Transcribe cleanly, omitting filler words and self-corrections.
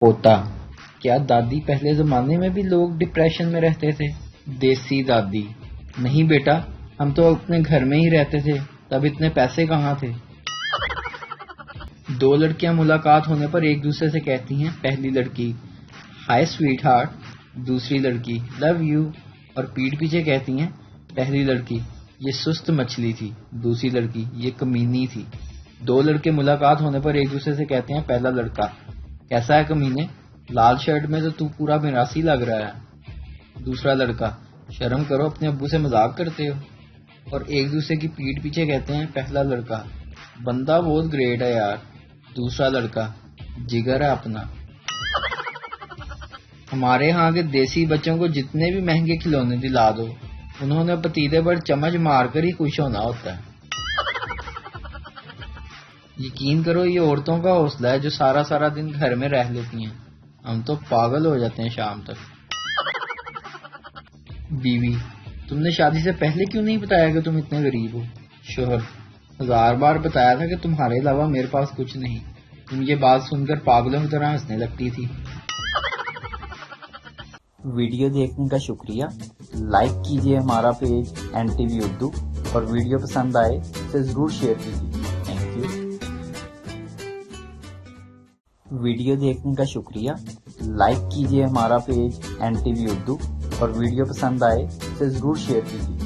پوتا: کیا دادی پہلے زمانے میں بھی لوگ ڈپریشن میں رہتے تھے؟ دیسی دادی: نہیں بیٹا، ہم تو اپنے گھر میں ہی رہتے تھے، تب اتنے پیسے کہاں تھے؟ دو لڑکیاں ملاقات ہونے پر ایک دوسرے سے کہتی ہیں، پہلی لڑکی ہائی سویٹ ہارٹ، دوسری لڑکی لو یو، اور پیٹھ پیچھے کہتی ہیں، پہلی لڑکی یہ سست مچھلی تھی، دوسری لڑکی یہ کمینی تھی۔ دو لڑکے ملاقات ہونے پر ایک دوسرے سے کہتے ہیں، پہلا لڑکا کیسا ہے کمینے، لال شرٹ میں تو پورا میراثی لگ رہا ہے۔ دوسرا لڑکا شرم کرو، اپنے ابو سے مذاق کرتے ہو۔ اور ایک دوسرے کی پیٹھ پیچھے کہتے ہیں، پہلا لڑکا بندہ بہت گریٹ ہے یار، دوسرا لڑکا جگر ہے اپنا۔ ہمارے ہاں کے دیسی بچوں کو جتنے بھی مہنگے کھلونے دلا دو، انہوں نے پتیلے پر چمچ مار کر ہی خوش ہونا ہوتا ہے۔ یقین کرو، یہ عورتوں کا حوصلہ ہے جو سارا سارا دن گھر میں رہ لیتی ہیں، ہم تو پاگل ہو جاتے ہیں شام تک۔ بیوی: تم نے شادی سے پہلے کیوں نہیں بتایا کہ تم اتنے غریب ہو؟ شوہر: 1000 بار بتایا تھا کہ تمہارے علاوہ میرے پاس کچھ نہیں، تم یہ بات سن کر پاگلوں کی طرح ہنسنے لگتی تھی۔ ویڈیو دیکھنے کا شکریہ، لائک کیجئے ہمارا پیج NTV اردو، اور ویڈیو پسند آئے اسے ضرور شیئر کیجئے۔ Thank you. ویڈیو دیکھنے کا شکریہ، لائک کیجئے ہمارا پیج NTV اردو، اور ویڈیو پسند آئے اسے ضرور شیئر کیجئے۔